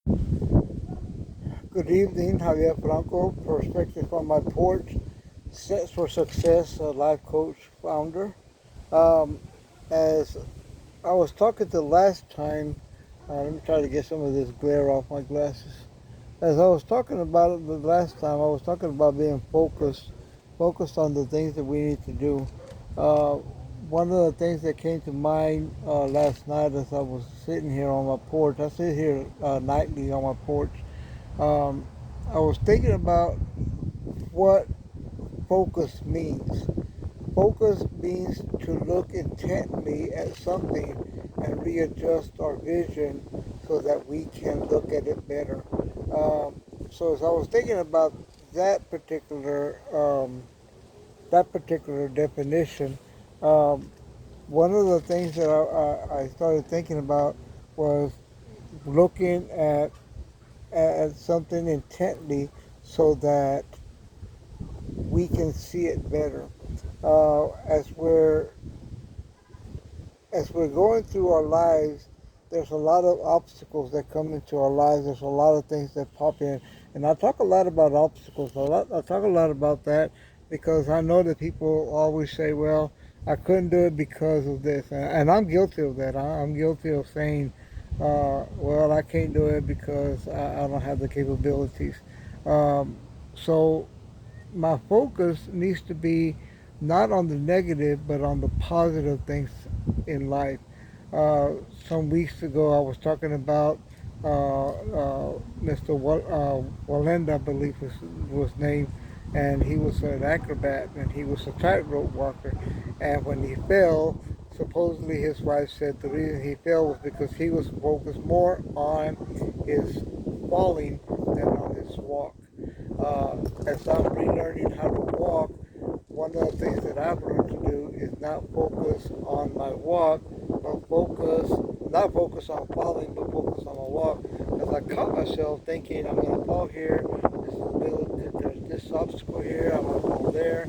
Good evening, Javier Franco, Perspective from My Porch, Sets for Success, life coach, founder. Um, as I was talking the last time, let me try to get some of this glare off my glasses. As I was talking about it the last time, I was talking about being focused on the things that we need to do. Uh, One of the things that came to mind last night as I was sitting here on my porch, I sit here nightly on my porch. Um, I was thinking about what focus means. Focus means to look intently at something and readjust our vision so that we can look at it better. So as I was thinking about that particular definition, um, one of the things that I started thinking about was looking at something intently so that we can see it better. Uh, as we're as we're going through our lives, there's a lot of obstacles that come into our lives. There's a lot of things that pop in, and I talk a lot about obstacles. I talk a lot about that because I know that people always say, "Well, I couldn't do it because of this," and I'm guilty of that. I'm guilty of saying, "Well, I can't do it because I don't have the capabilities." Um, so my focus needs to be not on the negative, but on the positive things in life. Uh, some weeks ago, I was talking about Mr. Walenda, I believe was named, and he was an acrobat, and he was a tightrope walker. And when he fell, supposedly his wife said the reason he fell was because he was focused more on his falling than on his walk. As I'm relearning how to walk, one of the things that I've learned to do is not focus on my walk, but not focus on falling, but focus on my walk. Because I caught myself thinking, I'm going to fall here, there's this obstacle here, I'm going to fall there.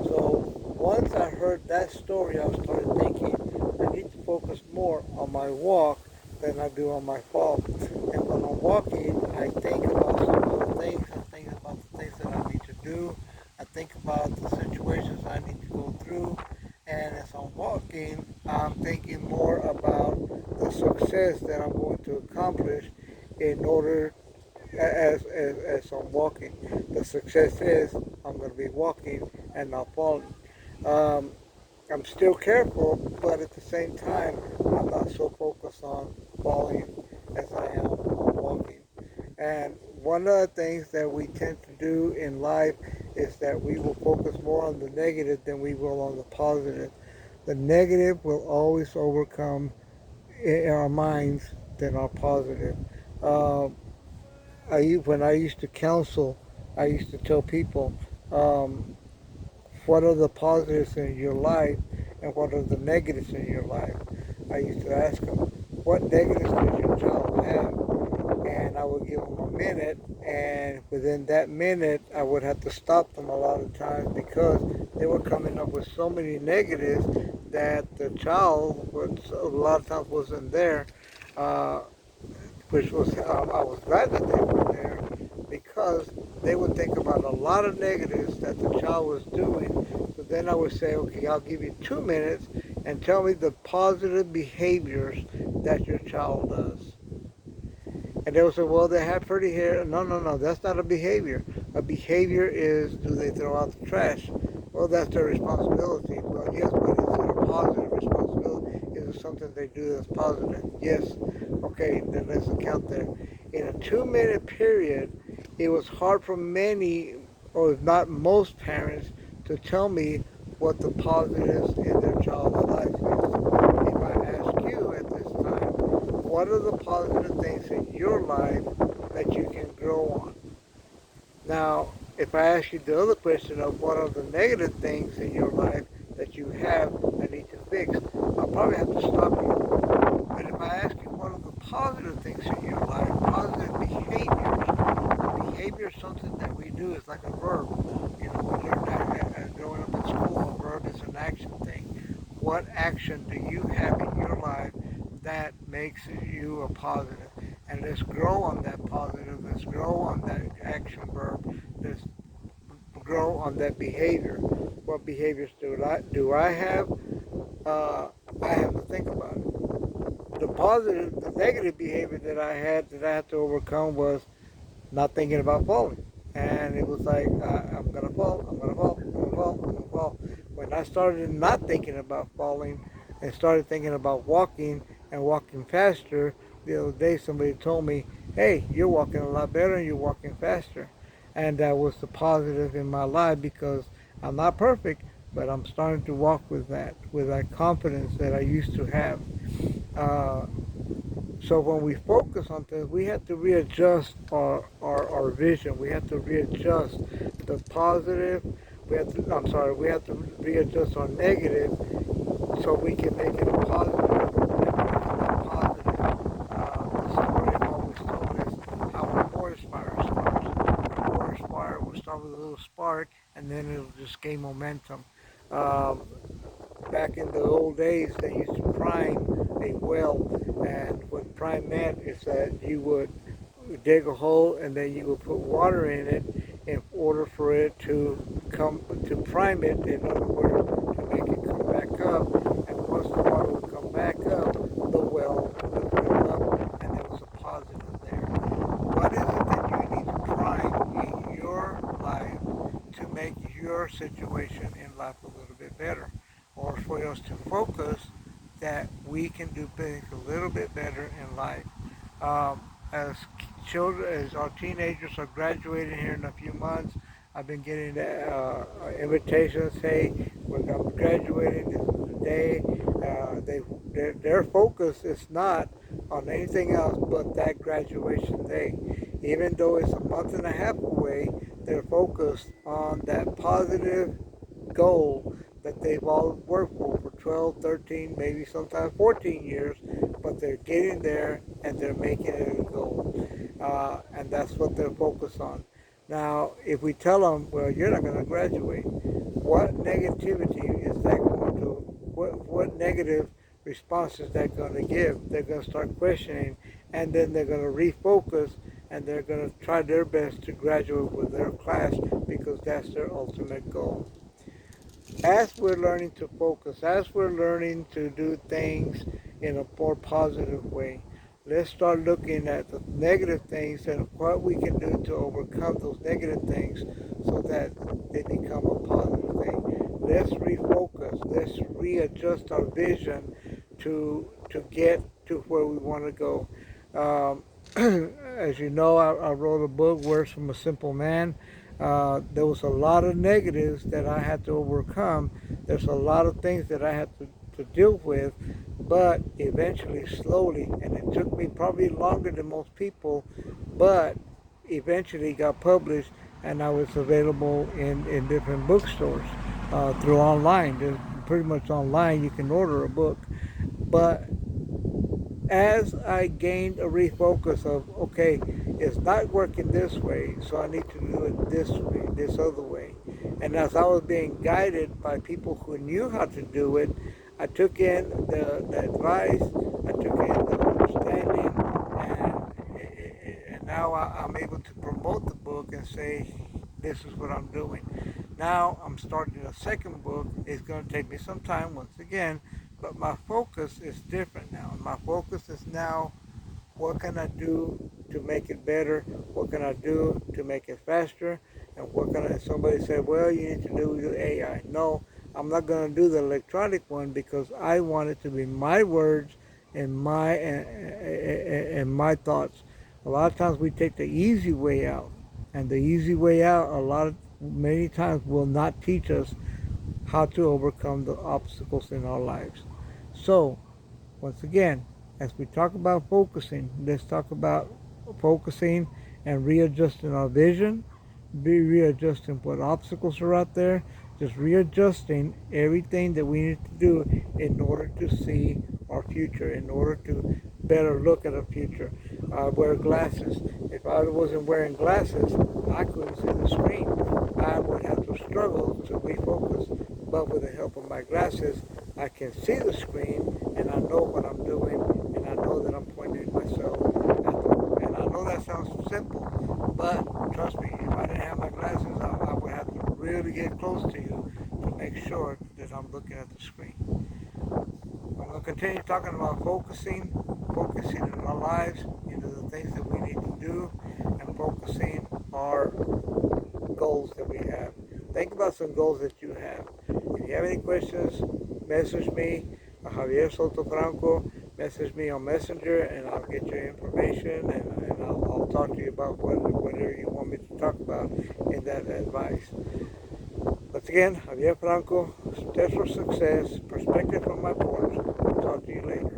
So once I heard that story, I started thinking, I need to focus more on my walk than I do on my fall. And when I'm walking, I think about some of the things, I think about the things that I need to do, I think about the situations I need to go through, and as I'm walking, I'm thinking more about the success that I'm going to accomplish in order as I'm walking. The success is I'm going to be walking and not falling. Um, I'm still careful, but at the same time, I'm not so focused on falling as I am on walking. And one of the things that we tend to do in life is that we will focus more on the negative than we will on the positive. The negative will always overcome in our minds than our positive. Uh, when I used to counsel, I used to tell people, um, what are the positives in your life and what are the negatives in your life. I used to ask them, what negatives does your child have? And I would give them a minute, and within that minute, I would have to stop them a lot of times because they were coming up with so many negatives that the child, which a lot of times wasn't there, uh, which was I was glad that they were there because they would think about a lot of negatives that the child was doing. So then I would say, okay, I'll give you 2 minutes and tell me the positive behaviors that your child does. And they will say, well, they have pretty hair. No, no, no, that's not a behavior. A behavior is, do they throw out the trash? Well, that's their responsibility. Well, yes, but is it a positive responsibility? Is it something they do that's positive? Yes. Okay, then let's account there. In a 2 minute period, it was hard for many, or if not most parents, to tell me what the positives in their child's life is. If I ask you at this time, what are the positive things in your life that you can grow on? Now, if I ask you the other question of what are the negative things in your life that you have that need to fix, I'll probably have to stop you. But if I ask you what are the positive things in your life, positive behaviors, behavior is something that we do. It's like a verb. You know, we learn that growing up in school. A verb is an action thing. What action do you have in your life that makes you a positive? And let's grow on that positive, let's grow on that action verb, let's grow on that behavior. What behaviors do I have? Uh, I have to think about it. The negative behavior that I had to overcome was not thinking about falling. And it was like, I'm going to fall, I'm going to fall, I'm going to fall, I'm going to fall. When I started not thinking about falling and started thinking about walking and walking faster, the other day somebody told me, hey, you're walking a lot better and you're walking faster. And that was the positive in my life because I'm not perfect, but I'm starting to walk with that confidence that I used to have. Uh, so when we focus on things, we have to readjust our vision. We have to readjust the positive. We have to readjust our negative so we can make it a positive and make it a positive. The story I've always told is how a forest fire starts. A forest fire will start with a little spark and then it'll just gain momentum. Um, Back in the old days, they used to prime a well, and what prime meant is that you would dig a hole and then you would put water in it in order for it to come to prime it. In other words, to make it come back up. And once the water would come back up, the well would fill up, and there was a positive there. What is it that you need to prime in your life to make your situation in life a little bit better? Or for us to focus that we can do things a little bit better in life. As children, as our teenagers are graduating here in a few months, I've been getting invitations. Hey, we're going to be graduating. This is the day. Their focus is not on anything else but that graduation day. Even though it's a month and a half away, they're focused on that positive goal that they've all worked for 12, 13, maybe sometimes 14 years, but they're getting there and they're making it a goal. And that's what they're focused on. Now, if we tell them, well, you're not going to graduate, what negativity is that going to, what negative response is that going to give? They're going to start questioning, and then they're going to refocus, and they're going to try their best to graduate with their class because that's their ultimate goal. As we're learning to focus, as we're learning to do things in a more positive way, let's start looking at the negative things and what we can do to overcome those negative things so that they become a positive thing. Let's refocus, let's readjust our vision to get to where we want to go. Um, as you know, I wrote a book, Words from a Simple Man. There was a lot of negatives that I had to overcome. There's a lot of things that I had to deal with, but eventually, slowly, and it took me probably longer than most people, but eventually got published and I was available in different bookstores through online. There's pretty much online you can order a book. But as I gained a refocus of, okay, it's not working this way, so I need to do it this way, this other way. And as I was being guided by people who knew how to do it, I took in the advice, I took in the understanding, and now I'm able to promote the book and say, this is what I'm doing. Now I'm starting a second book. It's going to take me some time once again, but my focus is different now. My focus is now, what can I do to make it better? What can I do to make it faster? And what can I, somebody said, well, you need to do the AI. No, I'm not going to do the electronic one because I want it to be my words and my thoughts. A lot of times we take the easy way out, and the easy way out many times will not teach us how to overcome the obstacles in our lives. So, once again, as we talk about focusing, let's talk about focusing and readjusting our vision, be readjusting what obstacles are out there, just readjusting everything that we need to do in order to see our future, in order to better look at our future. Wear glasses. If I wasn't wearing glasses, I couldn't see the screen. I would have to struggle to refocus. But with the help of my glasses, I can see the screen and I know what I'm doing and I know that I'm pointing myself sounds simple, but trust me, if I didn't have my glasses, I would have to really get close to you to make sure that I'm looking at the screen. I'm going to continue talking about focusing in our lives into the things that we need to do, and focusing our goals that we have. Think about some goals that you have. If you have any questions, message me, Javier Soto Franco. Message me on Messenger, and I'll get your information, and I'll talk to you about whatever you want me to talk about in that advice. Once again, Javier Franco, Steps for Success, Perspective from My Porch. Talk to you later.